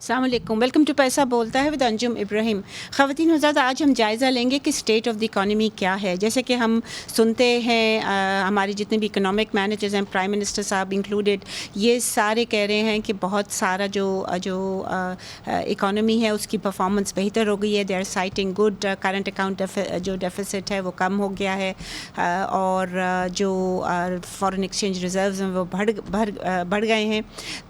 السلام علیکم، welcome to پیسہ بولتا ہے ود انجم ابراہیم. خواتین حضرات، آج ہم جائزہ لیں گے کہ اسٹیٹ آف دی اکانومی کیا ہے. جیسے کہ ہم سنتے ہیں ہمارے جتنے بھی اکنامک مینیجرز ہیں، پرائم منسٹر صاحب انکلوڈیڈ، یہ سارے کہہ رہے ہیں کہ بہت سارا جو اکانومی ہے اس کی پرفارمنس بہتر ہو گئی ہے. They are citing good current account جو ڈیفیسٹ ہے وہ کم ہو گیا ہے، اور جو فارن ایکسچینج ریزروز ہیں وہ بڑھ گئے ہیں.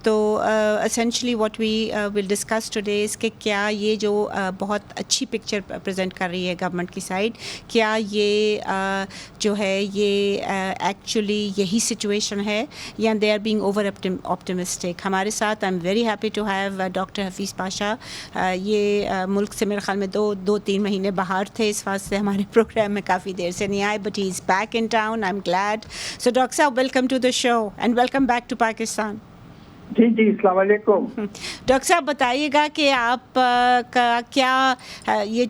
تو essentially what we will discuss today اس کہ کیا یہ جو بہت اچھی پکچر پریزنٹ کر رہی ہے گورنمنٹ کی سائڈ، کیا یہ جو ہے یہ ایکچولی یہی سچویشن ہے یا they are being over optimistic. ہمارے ساتھ I am very happy to have doctor Hafeez Pasha. یہ ملک سے میرے خیال میں دو تین مہینے باہر تھے، اس واسطے ہمارے پروگرام میں کافی دیر سے نہیں آئے، but he is back in town. I am glad. So doctor صاحب، welcome to the show and welcome back to Pakistan. جی السلام علیکم. ڈاکٹر صاحب بتائیے گا کہ آپ کا کیا یہ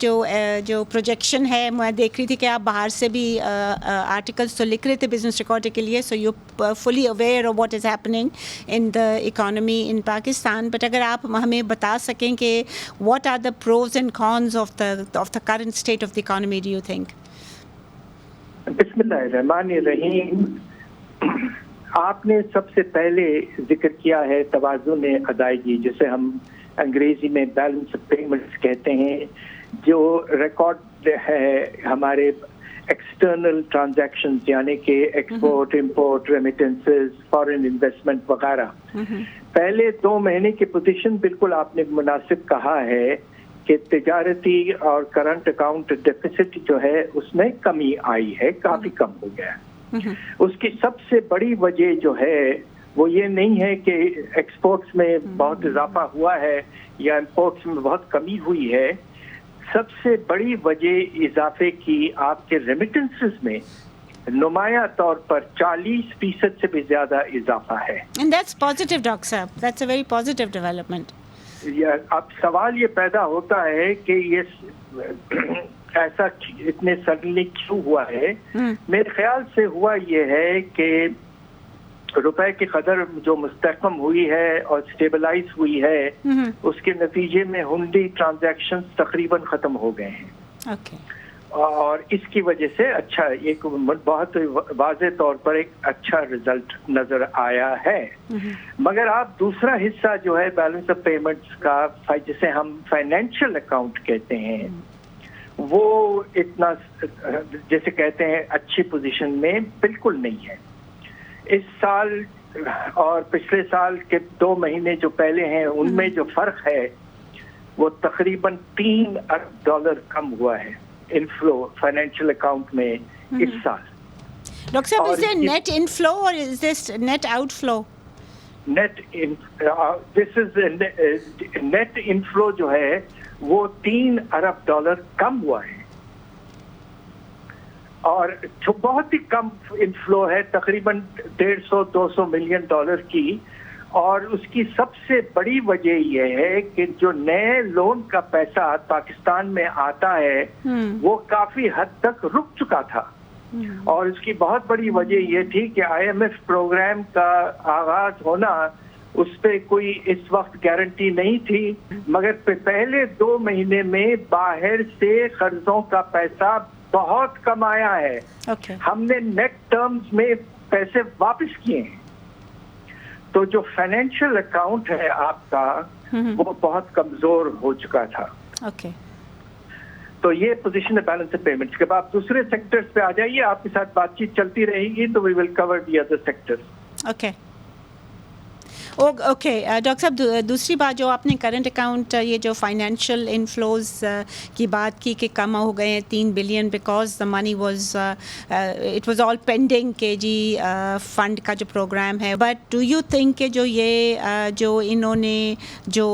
جو پروجیکشن ہے. میں دیکھ رہی تھی کہ آپ باہر سے بھی آرٹیکلس تو لکھ رہے تھے بزنس ریکارڈ کے لیے، so you fully aware of what is happening in the economy in Pakistan. But اگر آپ ہمیں بتا سکیں کہ what are the pros and cons of the current state of the economy do you think? بسم اللہ الرحمن الرحیم. آپ نے سب سے پہلے ذکر کیا ہے توازن ادائیگی، جسے ہم انگریزی میں بیلنس آف پیمنٹس کہتے ہیں، جو ریکارڈ ہے ہمارے ایکسٹرنل ٹرانزیکشنز، یعنی کہ export, import, remittances, foreign investment وغیرہ. پہلے 2 مہینے کی پوزیشن بالکل آپ نے مناسب کہا ہے کہ تجارتی اور کرنٹ اکاؤنٹ ڈیفیسٹ جو ہے اس میں کمی آئی ہے، کافی کم ہو گیا ہے. اس کی سب سے بڑی وجہ جو ہے وہ یہ نہیں ہے کہ ایکسپورٹس میں بہت اضافہ ہوا ہے یا امپورٹس میں بہت کمی ہوئی ہے. سب سے بڑی وجہ اضافے کی آپ کے ریمیٹنسز میں نمایاں طور پر 40% سے بھی زیادہ اضافہ ہے. And that's positive, Dr. Saab. That's a very positive development. اب سوال یہ پیدا ہوتا ہے کہ یہ ایسا اتنے سڈنلی کیوں ہوا ہے؟ میرے خیال سے ہوا یہ ہے کہ روپے کی قدر جو مستحکم ہوئی ہے اور اسٹیبلائز ہوئی ہے، اس کے نتیجے میں ہنڈی ٹرانزیکشنز تقریباً ختم ہو گئے ہیں. اور اس کی وجہ سے اچھا ایک بہت واضح طور پر ایک اچھا رزلٹ نظر آیا ہے. مگر آپ دوسرا حصہ جو ہے بیلنس آف پیمنٹس کا، جسے ہم فائنینشیل اکاؤنٹ کہتے ہیں، وہ اتنا جیسے کہتے ہیں اچھی پوزیشن میں بالکل نہیں ہے. اس سال اور پچھلے سال کے 2 مہینے جو پہلے ہیں ان میں جو فرق ہے وہ تقریباً $3 ارب کم ہوا ہے انفلو فائنینشیل اکاؤنٹ میں اس سال. ڈاکٹر صاحب، is there net inflow or is this net outflow? Net inflow جو ہے وہ $3 ارب کم ہوا ہے، اور جو بہت ہی کم انفلو ہے تقریباً $150-200 ملین کی. اور اس کی سب سے بڑی وجہ یہ ہے کہ جو نئے لون کا پیسہ پاکستان میں آتا ہے وہ کافی حد تک رک چکا تھا. اور اس کی بہت بڑی وجہ یہ تھی کہ IMF پروگرام کا آغاز ہونا، اس پہ کوئی اس وقت گارنٹی نہیں تھی. مگر پہلے 2 مہینے میں باہر سے قرضوں کا پیسہ بہت کم آیا ہے. ہم نے نیٹ ٹرمز میں پیسے واپس کیے ہیں. تو جو فائنینشیل اکاؤنٹ ہے آپ کا وہ بہت کمزور ہو چکا تھا. تو یہ پوزیشن ہے بیلنس آف پیمنٹس کے. بعد دوسرے سیکٹرز پہ آ جائیے، آپ کے ساتھ بات چیت چلتی رہے گی تو we will cover the other sectors. Okay doctor صاحب، دوسری بات جو آپ نے کرنٹ اکاؤنٹ یہ جو فائنینشیل انفلوز کی بات کی کہ کم ہو گئے ہیں $3 billion because the money was it was all pending کہ جی فنڈ کا جو پروگرام ہے. بٹ ڈو یو تھنک کہ جو یہ جو انہوں نے جو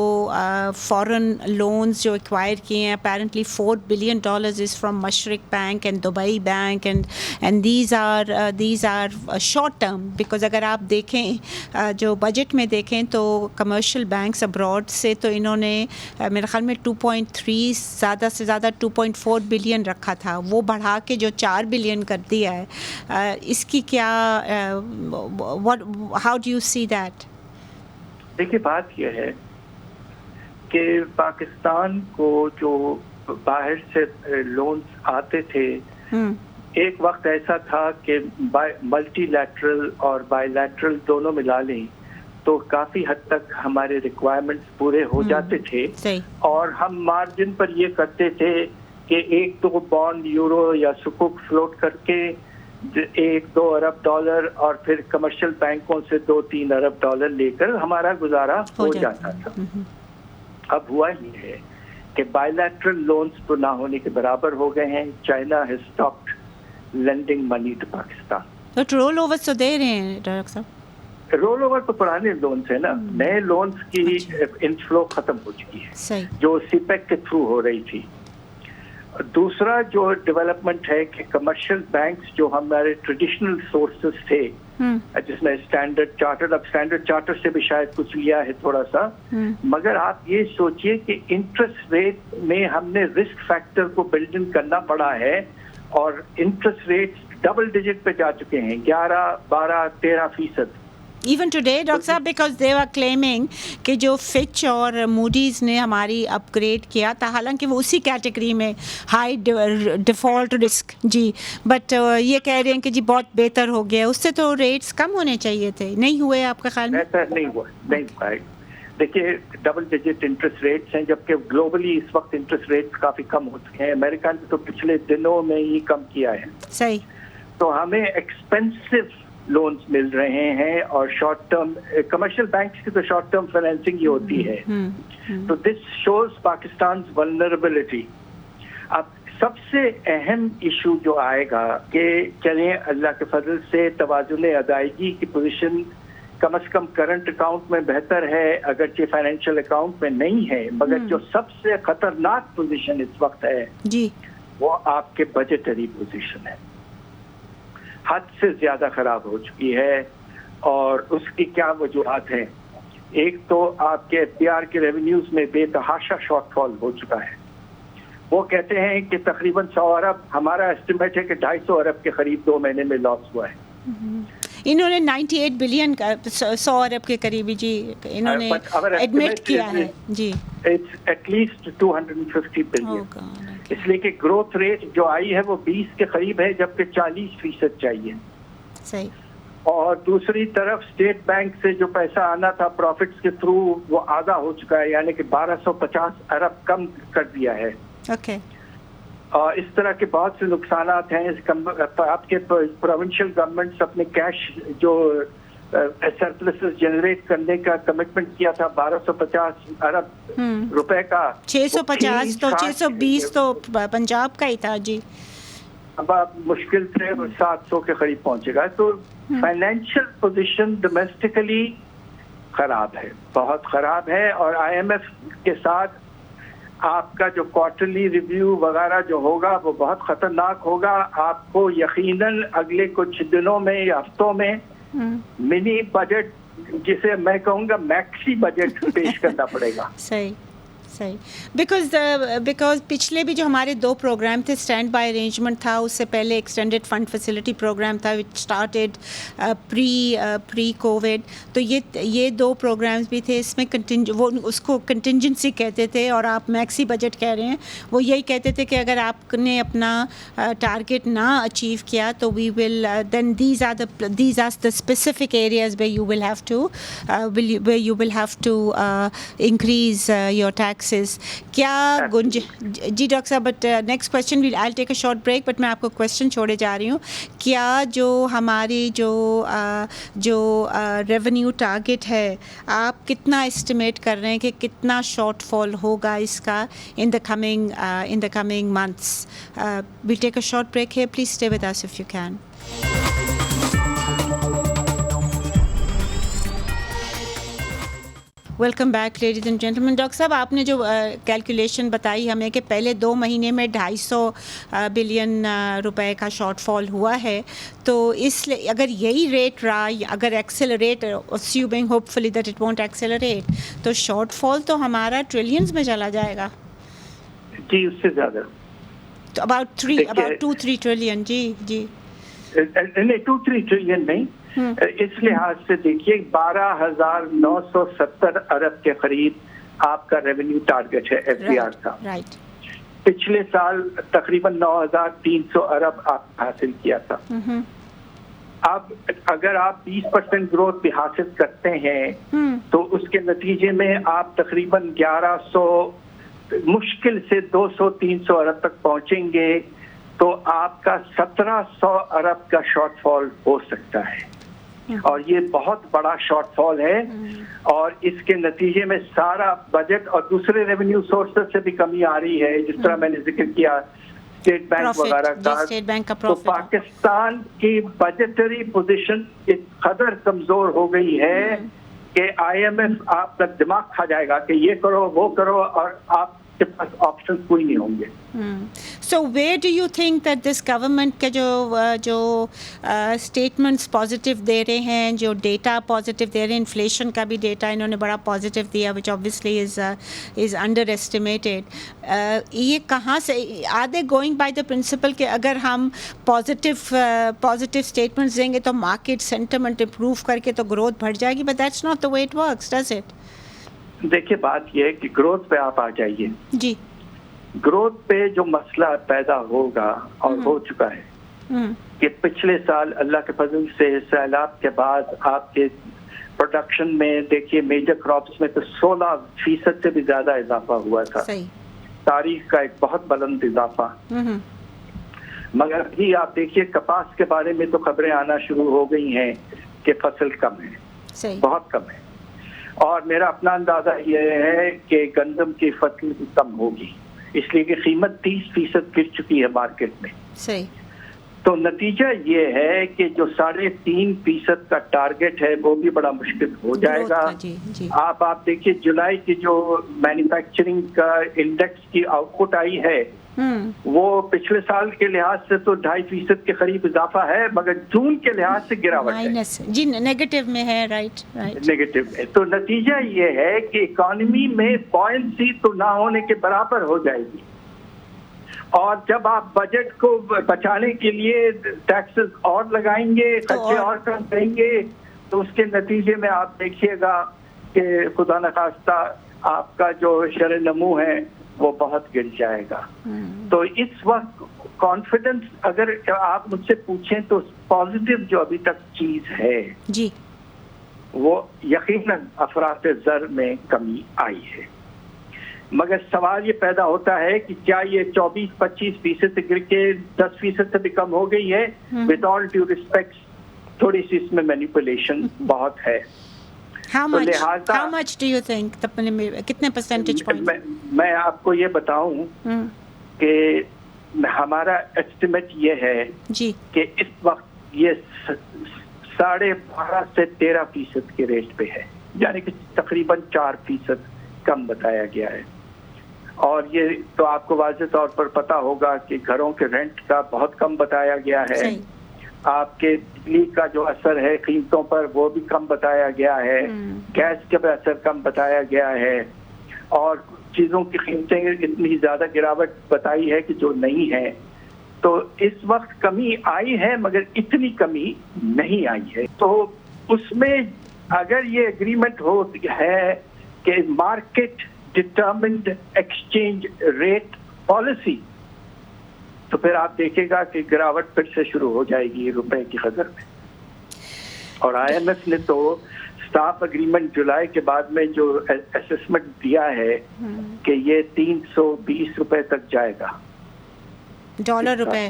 فورن لونز جو ایکوائر کیے ہیں، apparently $4 billion is from Mashreq bank and Dubai bank and these are short term. Because اگر آپ دیکھیں جو بجٹ میں دیکھیں تو کمرشل بینکس ابراڈ سے تو انہوں نے میرے خیال میں 2.3 زیادہ سے زیادہ 2.4 بلین رکھا تھا، وہ بڑھا کے جو 4 بلین کر دیا ہے. اس کی کیا how do you see that? دیکھیے بات یہ ہے کہ پاکستان کو جو باہر سے لونز آتے تھے ایک وقت ایسا تھا کہ ملٹی لیٹرل اور بائی لیٹرل دونوں ملا لیں تو کافی حد تک ہمارے ریکوائرمنٹس پورے ہو جاتے تھے اور ہم مارجن پر یہ کرتے تھے کہ 1-2 بانڈ یورو یا سکوک فلوٹ کر کے 1-2 ارب ڈالر اور پھر کمرشل بینکوں سے 2-3 ارب ڈالر لے کر ہمارا گزارا ہو جاتا تھا. اب ہوا ہی ہے کہ بائی لیٹرل لونز تو نہ ہونے کے برابر ہو گئے ہیں. China has stopped lending money to Pakistan. But roll over تو دے رہے ہیں ڈائریکٹر صاحب. رول اوور تو پرانے لونز ہیں نا, نئے لونز کی انفلو ختم ہو چکی ہے جو سی پیک کے تھرو ہو رہی تھی. دوسرا جو ڈیولپمنٹ ہے کہ کمرشل بینکس جو ہمارے ٹریڈیشنل سورسز تھے جس میں اسٹینڈرڈ چارٹر, اب اسٹینڈرڈ چارٹر سے بھی شاید کچھ لیا ہے تھوڑا سا, مگر آپ یہ سوچئے کہ انٹرسٹ ریٹ میں ہم نے رسک فیکٹر کو بلڈ ان کرنا پڑا ہے اور انٹرسٹ ریٹ ڈبل ڈیجٹ پہ جا چکے ہیں, 11-12-13%. ایون ٹوڈے ڈاکٹر صاحب بیکاز دے آر کلیمنگ کہ جو فچ اور موڈیز نے ہماری اپ گریڈ کیا تھا, حالانکہ وہ اسی کیٹیگری میں ہائی ڈیفالٹ رسک جی, بٹ یہ کہہ رہے ہیں کہ جی بہت بہتر ہو گیا, اس سے تو ریٹس کم ہونے چاہیے تھے, نہیں ہوئے آپ کا خیال میں؟ بہتر نہیں ہوا. دیکھیے ڈبل ڈیجٹ انٹرسٹ ریٹس ہیں جبکہ گلوبلی اس وقت انٹرسٹ ریٹس کافی کم ہو چکے ہیں. امریکہ نے تو پچھلے دنوں میں ہی کم کیا ہے. صحیح. تو ہمیں ایکسپینسو لونز مل رہے ہیں اور شارٹ ٹرم کمرشل بینکس کی تو شارٹ ٹرم فائنینسنگ ہی ہوتی ہے. تو دس شوز پاکستان's vulnerability. اب سب سے اہم ایشو جو آئے گا کہ چلیں اللہ کے فضل سے توازن ادائیگی کی پوزیشن کم از کم کرنٹ اکاؤنٹ میں بہتر ہے, اگرچہ فائنینشیل اکاؤنٹ میں نہیں ہے, مگر جو سب سے خطرناک پوزیشن اس وقت ہے جی وہ آپ کے بجٹری پوزیشن ہے. حد سے زیادہ خراب ہو چکی ہے اور اس کی کیا وجوہات ہیں؟ ایک تو آپ کے ایف ڈی آر کے ریونیوز میں بے تحاشا شارٹ فال ہو چکا ہے. وہ کہتے ہیں کہ تقریباً 100 ارب, ہمارا ایسٹیمیٹ ہے کہ 250 ارب کے قریب 2 مہینے میں لاس ہوا ہے. انہوں نے 98 بلین کا 100 ارب کے قریبی جی انہوں نے ایڈمٹ کیا ہے جی. اٹس ایٹ لیسٹ 250 بلین, اس لیے کہ گروتھ ریٹ جو آئی ہے وہ 20 کے قریب ہے جبکہ 40% چاہیے. صحیح. اور دوسری طرف اسٹیٹ بینک سے جو پیسہ آنا تھا پروفٹس کے تھرو وہ آدھا ہو چکا ہے, یعنی کہ 1250 ارب کم کر دیا ہے. اوکے. اور اس طرح کے بہت سے نقصانات ہیں. آپ کے پروونشل گورنمنٹس اپنے کیش جو سرپلسز جنریٹ کرنے کا کمٹمنٹ کیا تھا 1250 ارب روپے کا, 650 تو 620 تو پنجاب کا ہی تھا جی. اب آپ مشکل سے 700 کے قریب پہنچے گا. تو فائنینشیل پوزیشن ڈومیسٹکلی خراب ہے, بہت خراب ہے. اور آئی ایم ایف کے ساتھ آپ کا جو کوارٹرلی ریویو وغیرہ جو ہوگا وہ بہت خطرناک ہوگا. آپ کو یقیناً اگلے کچھ دنوں میں یا ہفتوں میں منی بجٹ جسے میں کہوں گا میکسی بجٹ پیش کرنا پڑے گا. صحیح صحیح. بیکاز پچھلے بھی جو ہمارے 2 پروگرام تھے, اسٹینڈ بائی ارینجمنٹ تھا, اس سے پہلے ایکسٹینڈیڈ فنڈ فیسلٹی پروگرام تھا وچ اسٹارٹیڈ پری کووڈ. تو یہ 2 پروگرامز بھی تھے, اس میں وہ اس کو کنٹینجنسی کہتے تھے اور آپ میکسی بجٹ کہہ رہے ہیں. وہ یہی کہتے تھے کہ اگر آپ نے اپنا ٹارگیٹ نہ اچیو کیا تو we will then these are the specific areas where you will have to increase your tax. کیا جی ڈاکٹر صاحب, but next question I take a short break, but میں آپ کو کوشچن چھوڑے جا رہی ہوں. کیا جو ہماری جو ریونیو ٹارگیٹ ہے آپ کتنا اسٹیمیٹ کر رہے ہیں کہ کتنا شارٹ فال ہوگا اس کا in the coming months? We'll take a short break here, please stay with us if you can. Welcome back ladies and gentlemen. Doctor صاحب آپ نے جو کیلکولیشن بتائی ہمیں کہ پہلے 2 مہینے میں 250 بلین روپے کا شارٹ فال ہوا ہے, تو اس لیے اگر یہی ریٹ رہا, اگر accelerate assuming hope fully that it won't accelerate, تو شارٹ فال تو ہمارا ٹریلینز میں چلا جائے گا. جی اس سے زیادہ, تو about 2-3 ٹریلین. جی جی نہیں 2-3 ٹریلین نہیں, اس لحاظ سے دیکھیے 12,970 ارب کے قریب آپ کا ریونیو ٹارگٹ ہے FDR کا. رائٹ. پچھلے سال تقریباً 9,300 ارب آپ حاصل کیا تھا. اب اگر آپ 20% گروتھ بھی حاصل کرتے ہیں تو اس کے نتیجے میں آپ تقریباً 1100 مشکل سے 200-300 ارب تک پہنچیں گے, تو آپ کا 1700 ارب کا شارٹ فال ہو سکتا ہے, اور یہ بہت بڑا شارٹ فال ہے. اور اس کے نتیجے میں سارا بجٹ اور دوسرے ریونیو سورسز سے بھی کمی آ رہی ہے, جس طرح میں نے ذکر کیا اسٹیٹ بینک وغیرہ کا. تو پاکستان کی بجٹری پوزیشن اس قدر کمزور ہو گئی ہے کہ IMF آپ کا دماغ کھا جائے گا کہ یہ کرو وہ کرو, اور آپ کے پاس آپشن کوئی نہیں ہوں گے. So where do you think that this government کے جو statements positive دے رہے ہیں, جو ڈیٹا positive دے رہے ہیں, انفلیشن کا بھی ڈیٹا انہوں نے بڑا positive دیا, which obviously is underestimated, یہ کہاں سے, are they going by the principle کہ اگر ہم positive statements دیں گے تو market sentiment improve کر کے تو growth بڑھ جائے گی, but that's not the way it works, does it? دیکھیے بات یہ ہے کہ گروتھ پہ آپ آ جائیے. جی. گروتھ پہ جو مسئلہ پیدا ہوگا اور ہو چکا ہے کہ پچھلے سال اللہ کے فضل سے سیلاب کے بعد آپ کے پروڈکشن میں دیکھیے میجر کراپس میں تو 16% سے بھی زیادہ اضافہ ہوا تھا. تاریخ کا ایک بہت بلند اضافہ. مگر ابھی آپ دیکھیے کپاس کے بارے میں تو خبریں آنا شروع ہو گئی ہیں کہ فصل کم ہے, بہت کم ہے. اور میرا اپنا اندازہ یہ ہے کہ گندم کی فصل بھی کم ہوگی, اس لیے کہ قیمت 30% گر چکی ہے مارکیٹ میں. صحیح. تو نتیجہ یہ ہے کہ جو 3.5% کا ٹارگٹ ہے وہ بھی بڑا مشکل ہو جائے گا. آپ دیکھیے جولائی کی جو مینوفیکچرنگ کا انڈیکس کی آؤٹ پٹ آئی ہے وہ پچھلے سال کے لحاظ سے تو 2.5% کے قریب اضافہ ہے, مگر جون کے لحاظ سے گراوٹ ہے. جی نیگیٹو میں ہے. رائٹ. نیگیٹو ہے. تو نتیجہ یہ ہے کہ اکانومی میں بوئنسی تو نہ ہونے کے برابر ہو جائے گی, اور جب آپ بجٹ کو بچانے کے لیے ٹیکسز اور لگائیں گے, خرچے اور کم کریں گے, تو اس کے نتیجے میں آپ دیکھیے گا کہ خدا نخواستہ آپ کا جو شرح نمو ہے وہ بہت گر جائے گا. تو اس وقت کانفیڈنس اگر آپ مجھ سے پوچھیں تو پازیٹیو جو ابھی تک چیز ہے جی وہ یقیناً افراط زر میں کمی آئی ہے. مگر سوال یہ پیدا ہوتا ہے کہ کیا یہ 24-25% سے گر کے 10% سے بھی کم ہو گئی ہے؟ ود آل ڈیو ریسپیکٹ تھوڑی سی اس میں مینیپولیشن بہت ہے. How much do you think? کتنے percentage point? میں آپ کو یہ بتاؤں کہ ہمارا ایسٹیمیٹ یہ ہے کہ اس وقت یہ 12.5 سے 13% کے ریٹ پہ ہے, یعنی کہ تقریباً 4% کم بتایا گیا ہے. اور یہ تو آپ کو واضح طور پر پتا ہوگا کہ گھروں کے رینٹ کا بہت کم بتایا گیا ہے. آپ کے بجلی کا جو اثر ہے قیمتوں پر وہ بھی کم بتایا گیا ہے, گیس کے اثر کم بتایا گیا ہے, اور چیزوں کی قیمتیں اتنی زیادہ گراوٹ بتائی ہے کہ جو نہیں ہے. تو اس وقت کمی آئی ہے مگر اتنی کمی نہیں آئی ہے. تو اس میں اگر یہ اگریمنٹ ہو ہے کہ market determined exchange rate policy, تو پھر آپ دیکھیں گا کہ گراوٹ پھر سے شروع ہو جائے گی روپے کی قدر میں. اور IMF نے تو اسٹاف اگریمنٹ جولائی کے بعد میں جو اسسمنٹ دیا ہے کہ یہ 320 روپے تک جائے گا, ڈالر روپے.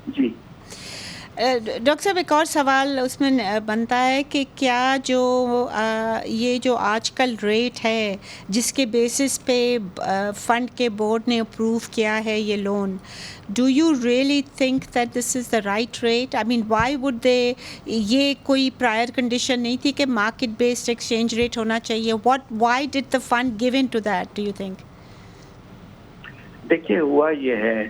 جی ڈاکٹر صاحب ایک اور سوال اس میں بنتا ہے کہ کیا یہ جو آج کل ریٹ ہے جس کے بیسس پہ فنڈ کے بورڈ نے اپروو کیا ہے یہ loan, do you really think that this is the right rate? I mean why would they, یہ کوئی پرائر کنڈیشن نہیں تھی کہ مارکیٹ بیسڈ ایکسچینج ریٹ ہونا چاہیے؟ Why did the fund give in to that do you think? دیکھیے ہوا یہ ہے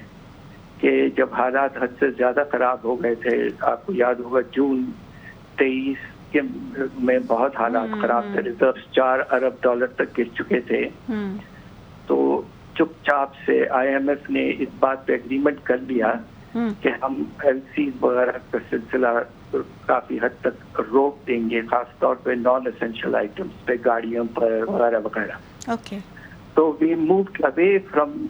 کہ جب حالات حد سے زیادہ خراب ہو گئے تھے, آپ کو یاد ہوگا جون 23 کے میں بہت حالات خراب تھے, ریزروز 4 ارب ڈالر تک گر چکے تھے. تو چپ چاپ سے IMF نے اس بات پہ اگریمنٹ کر لیا کہ ہم LCs وغیرہ کا سلسلہ کافی حد تک روک دیں گے, خاص طور پہ نان اسینشیل آئٹمس پہ, گاڑیوں پر وغیرہ وغیرہ. Okay. So we moved away from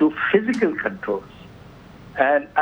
to physical controls. And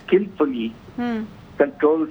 skillfully controls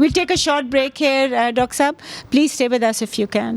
we'll take a short break here. Dr. Saab, please stay with us if you can.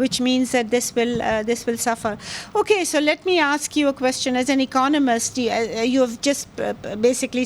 which means that this will suffer. Okay, so let me ask you a question. As an economist, you have just basically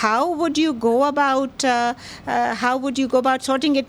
How would you go about sorting it?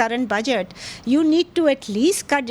current budget, you need to at least cut.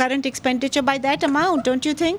current expenditure by that amount, don't you think?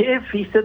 6%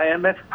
IMF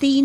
3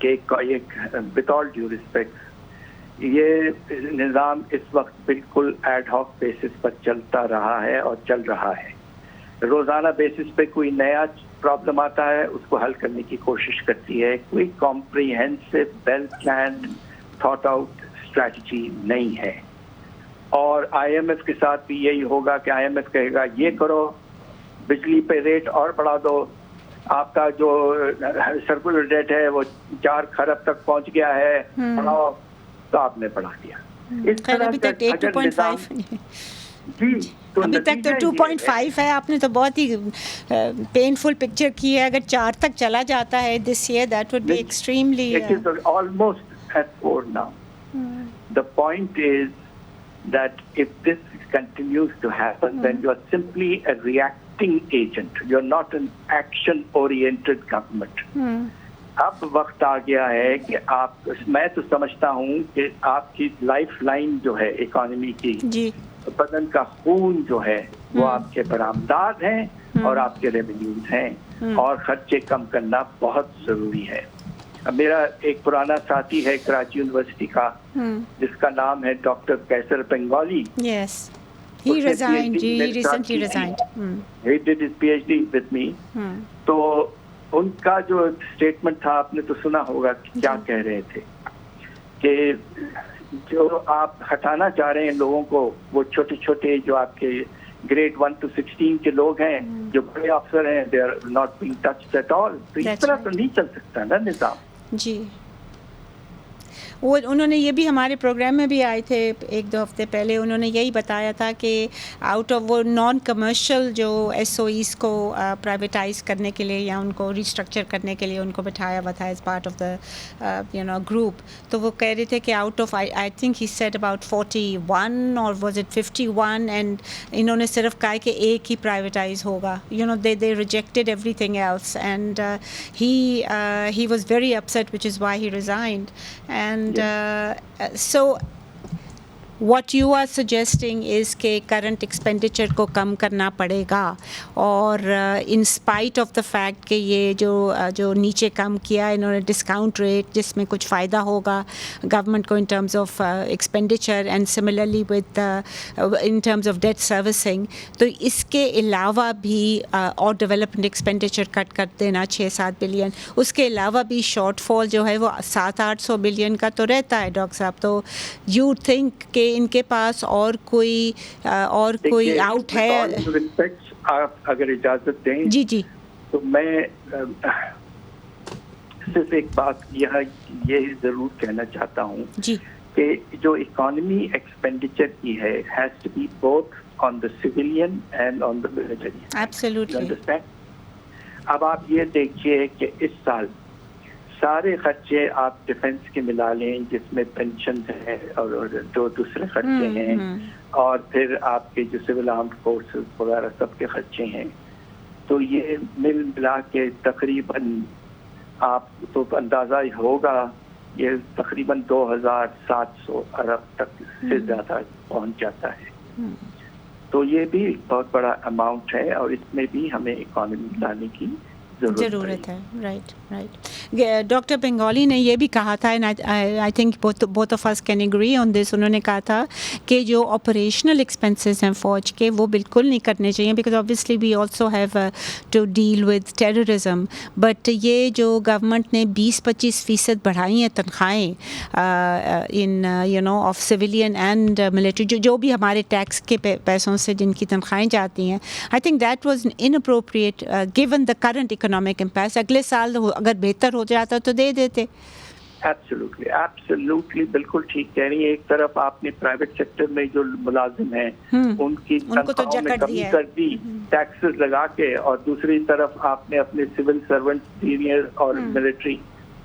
کہ with all due respect یہ نظام اس وقت بالکل ad hoc basis پر چلتا رہا ہے اور چل رہا ہے. روزانہ بیسس پہ کوئی نیا پرابلم آتا ہے, اس کو حل کرنے کی کوشش کرتی ہے. کوئی comprehensive well planned thought out strategy نہیں ہے. اور آئی ایم ایف کے ساتھ بھی یہی ہوگا کہ آئی ایم ایف کہے گا یہ کرو, بجلی پہ ریٹ اور بڑھا دو, آپ کا جو سرکولر ڈیٹ ہے وہ 4 خرب تک پہنچ گیا ہے, بڑھاؤ, تو آپ نے بڑھا دیا. اس طرح ابھی تک 8.5 جی ابھی تک تو 2.5 ہے. آپ نے تو بہت ہی پینفل پکچر کی ہے. اگر 4 تک چلا جاتا ہے this year that would be extremely almost at 4 now. The point is that if this continues to happen, then you are simply a reacting agent. You are not an action-oriented government. اب وقت آ گیا ہے کہ آپ, میں تو سمجھتا ہوں کہ آپ کی لائف لائن جو ہے اکانومی کی, بدن کا خون جو ہے وہ آپ کے برآمدات ہیں اور آپ کے ریونیوز ہیں, اور خرچے کم کرنا بہت ضروری ہے. میرا ایک پرانا ساتھی ہے کراچی یونیورسٹی کا جس کا نام ہے ڈاکٹر کیسر Bengali. He recently resigned. He did his PhD with me. تو ان کا جو اسٹیٹمنٹ تھا آپ نے تو سنا ہوگا کیا کہہ رہے تھے کہ جو آپ ہٹانا چاہ رہے ہیں لوگوں کو, وہ چھوٹے چھوٹے جو آپ کے گریڈ 1 to 16 کے لوگ ہیں, جو بڑے افسر ہیں, they are not being touched at all. تو اس طرح تو نہیں چل سکتا نا نظام. جی وہ انہوں نے یہ بھی ہمارے پروگرام میں بھی آئے تھے 1-2 ہفتے پہلے. انہوں نے یہی بتایا تھا کہ آؤٹ آف وہ نان کمرشل جو ایس او ایز کو پرائیویٹائز کرنے کے لیے یا ان کو ریسٹرکچر کرنے کے لیے ان کو بٹھایا ہوا تھا as part of the group. تو وہ کہہ رہے تھے کہ out of I think he said about 41 اور واز اٹ 51, اینڈ انہوں نے صرف کہا کہ ایک ہی پرائیویٹائز ہوگا. They rejected everything else, and he was very upset which is why he resigned. And so what you are suggesting is کہ کرنٹ ایکسپینڈیچر کو کم کرنا پڑے گا, اور in spite of the fact کہ یہ جو نیچے کم کیا انہوں نے ڈسکاؤنٹ ریٹ, جس میں کچھ فائدہ ہوگا گورنمنٹ کو in terms of expenditure, and similarly with in terms of date servicing. تو اس کے علاوہ بھی اور ڈیولپمنٹ ایکسپینڈیچر کٹ کر دینا 6-7 بلین. اس کے علاوہ بھی شارٹ فال جو ہے وہ 700-800 بلین کا تو رہتا ہے ڈاکٹر صاحب. تو یو تھنک کہ ان کے پاس اور کوئی آؤٹ ہے؟ آپ اگر اجازت دیں جی تو میں صرف ایک بات یہ ضرور کہنا چاہتا ہوں کہ جو اکانومی ایکسپینڈیچر کی ہے has to be both on the civilian and on the military. Absolutely. اب آپ یہ دیکھیے کہ اس سال سارے خرچے آپ ڈیفنس کے ملا لیں, جس میں پینشن ہے اور جو دوسرے خرچے ہیں, اور پھر آپ کے جو سول آرمڈ فورسز وغیرہ سب کے خرچے ہیں, تو یہ مل ملا کے تقریباً آپ تو اندازہ ہوگا یہ تقریباً 2700 ارب تک سے زیادہ پہنچ جاتا ہے. تو یہ بھی بہت بڑا اماؤنٹ ہے, اور اس میں بھی ہمیں اکانومی لانے کی ضرورت ہے. رائٹ. ڈاکٹر بنگالی نے یہ بھی کہا تھا, and I think both of us can agree on this. انہوں نے کہا تھا کہ جو آپریشنل ایکسپینسز ہیں فوج کے وہ بالکل نہیں کرنے چاہیے, because obviously we also have to deal with terrorism. But یہ جو گورنمنٹ نے 20-25% بڑھائی ہیں تنخواہیں ان آف سویلین اینڈ ملٹری, جو بھی ہمارے ٹیکس کے پیسوں سے جن کی تنخواہیں جاتی ہیں, I think that was inappropriate given the current economic impact. اگلے سال اگر بہتر ہو جاتا تو دے دیتے. ایبسلیوٹلی بالکل ٹھیک کہہ رہی ہیں. ایک طرف آپ نے پرائیویٹ سیکٹر میں جو ملازم ہیں ان کی تنخواہوں میں کمی کر دی ٹیکسز لگا کے, اور دوسری طرف آپ نے اپنے سول سرونٹ سینئر اور ملٹری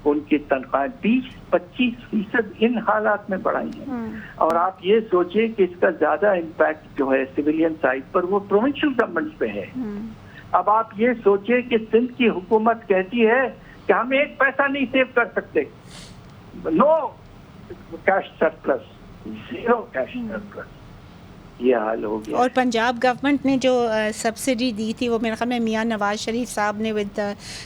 ان کی تنخواہیں 20-25% ان حالات میں بڑھائی ہیں. اور آپ یہ سوچیں کہ اس کا زیادہ امپیکٹ جو ہے سویلین سائڈ پر وہ پروونشل گورنمنٹس پہ ہے. اب آپ یہ سوچیں کہ سندھ کی حکومت کہتی ہے کہ ہم 1 پیسہ نہیں سیو کر سکتے, نو کیش سرپلس, 0 کیش سرپلس. یہ حال ہو گیا. اور پنجاب گورنمنٹ نے جو سبسڈی دی تھی وہ میرے خیال میں میاں نواز شریف صاحب نے with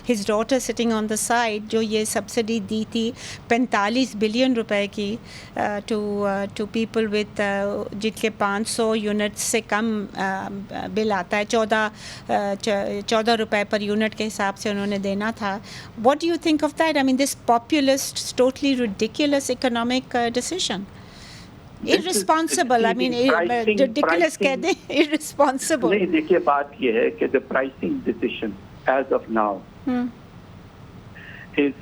his daughter sitting on the side جو یہ سبسڈی دی تھی 45 بلین روپے کی ٹو پیپل ود جن کے 500 یونٹ سے کم بل آتا ہے, 14 روپے پر یونٹ کے حساب سے انہوں نے دینا تھا. What do you think of that? I mean this populist totally ridiculous economic decision. Irresponsible, I mean, ridiculous کہہ دیں, irresponsible. نہیں, دیکھیے بات یہ ہے کہ the pricing decision as of now is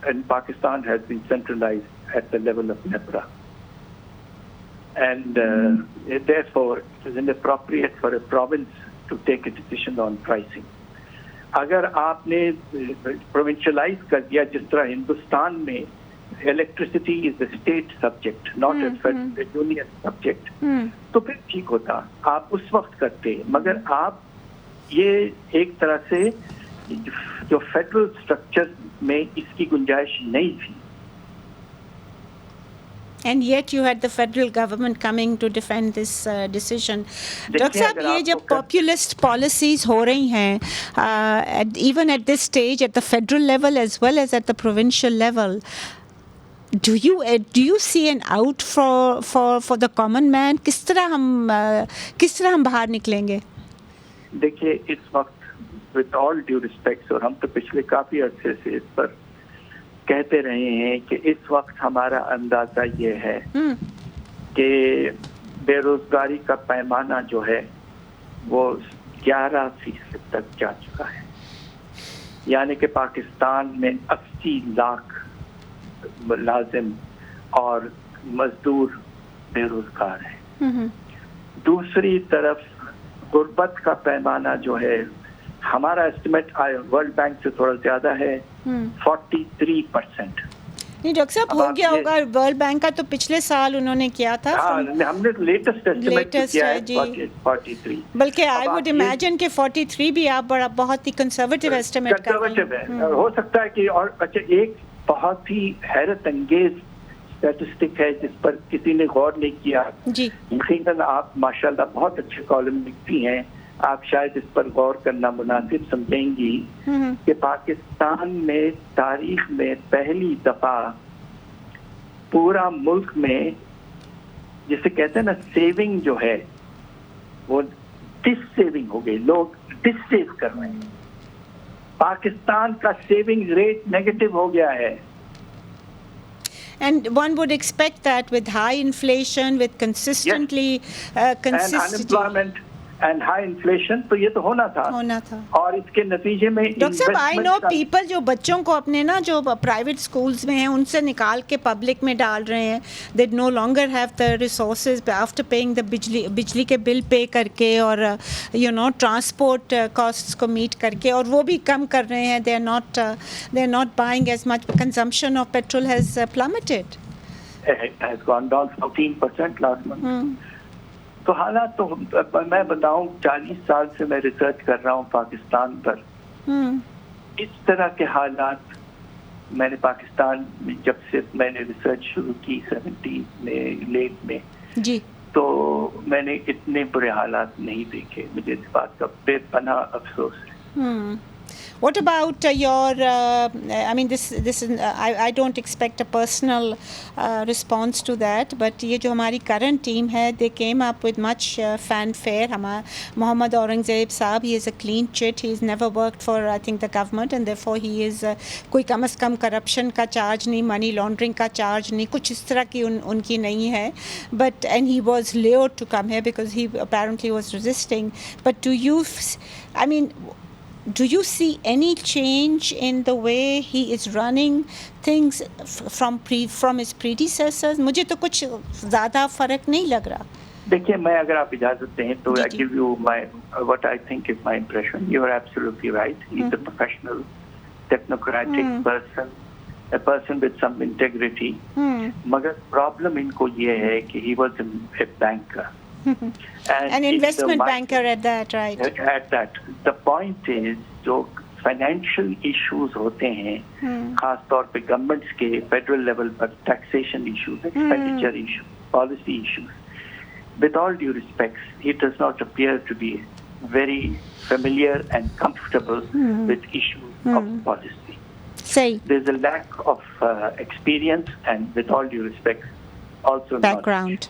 and Pakistan has been centralized at the level of NEPRA and therefore it is inappropriate for a province to take a decision on pricing. اگر آپ نے provincialize کر دیا جس طرح ہندوستان میں electricity is a state subject, not a union subject, تو پھر ٹھیک ہوتا, آپ اس وقت کرتے. مگر آپ یہ ایک طرح سے جو فیڈرل اسٹرکچر میں اس کی گنجائش نہیں تھی. And yet you had the federal government coming to defend this decision. Doctor صاحب, یہ جب populist policies ہو رہی ہیں even at this stage at the federal level as well as at the provincial level, do you see an out for the common man? کس طرح ہم باہر نکلیں گے؟ دیکھیے اس وقت with all due respect, اور ہم تو پچھلے کافی عرصے سے اس پر کہتے رہے ہیں کہ اس وقت ہمارا اندازہ یہ ہے کہ بے روزگاری کا پیمانہ جو ہے وہ 11% تک جا چکا ہے. یعنی کہ پاکستان میں 80 لاکھ ملازم اور مزدور بے روزگار ہیں. دوسری طرف غربت کا پیمانہ جو ہے, ہمارا اسٹیمیٹ ورلڈ بینک سے تھوڑا زیادہ ہے, 43%. نہیں ڈاکٹر صاحب, ہو گیا ہوگا ورلڈ بینک کا تو پچھلے سال انہوں نے کیا تھا, ہم نے لیٹسٹ اسٹیمیٹ کیا ہے 43. بلکہ آئی وڈ امیجن کہ 43 بھی آپ بہت ہی کنزرویٹو ایسٹیمیٹ کر رہے ہیں. ہو سکتا ہے کہ, اور اچھا ایک بہت ہی حیرت انگیز اسٹیٹسٹک ہے جس پر کسی نے غور نہیں کیا. جی یقیناً آپ ماشاءاللہ بہت اچھے کالم لکھتی ہیں, آپ شاید اس پر غور کرنا مناسب سمجھیں گی کہ پاکستان میں تاریخ میں پہلی دفعہ پورا ملک میں جسے کہتے ہیں نا سیونگ جو ہے وہ ڈس سیونگ ہو گئی, لوگ ڈس سیو کر رہے ہیں. پاکستان کا سیونگ ریٹ نیگیٹو ہو گیا ہے. And one would expect that with high inflation, with consistently and unemployment and high inflation, تو یہ تو ہونا تھا. اور اس کے نتیجے میں ڈاکٹر صاحب, آئی نو پیپل جو بچوں کو اپنے نا جو پرائیویٹ اسکولس میں ہیں ان سے نکال کے پبلک میں ڈال رہے ہیں. They no longer have the resources after paying the بجلی کے بل پے کر کے اور ٹرانسپورٹ کاسٹس کو میٹ کر کے, اور وہ بھی کم کر رہے ہیں. They are not buying as much. Consumption of petrol has plummeted, has gone down 14% last month. تو حالات تو میں بتاؤں 40 سال سے میں ریسرچ کر رہا ہوں پاکستان پر. اس طرح کے حالات میں نے پاکستان میں جب سے میں نے ریسرچ شروع کی 70 میں لیٹ میں, جی, تو میں نے اتنے برے حالات نہیں دیکھے. مجھے اس بات کا بے پناہ افسوس ہے. What about your, I mean, this is, I don't expect a personal response to that, but یہ جو ہماری current team ہے, they came up with much fanfare. Mohammad Aurangzeb صاحب, he is a clean chit, he has never worked for, I think, the government, and therefore he is کوئی کم از کم corruption کا charge نہیں, money laundering کا charge نہیں, کچھ اس طرح کی ان کی نہیں ہے. But, and he was lured to come here because he apparently was resisting. But do you see any change in the way he is running things from his predecessors? مجھے تو کچھ زیادہ فرق نہیں لگ رہا. دیکھیے, میں اگر آپ اجازت دیں تو I give you what I think is my impression. You are absolutely right. He is a professional, technocratic person, a person with some integrity. مگر problem ان کو یہ ہے کہ he was a banker. An investment banker at that, right? At that. The point is, جو financial issues ہوتے ہیں خاص طور پہ گورنمنٹس کے federal level per, taxation issues, expenditure issues, policy issues, with all due respects, he does not appear to be very familiar and comfortable with issues of policy. Say There's a lack of experience and, with all due respect, also background.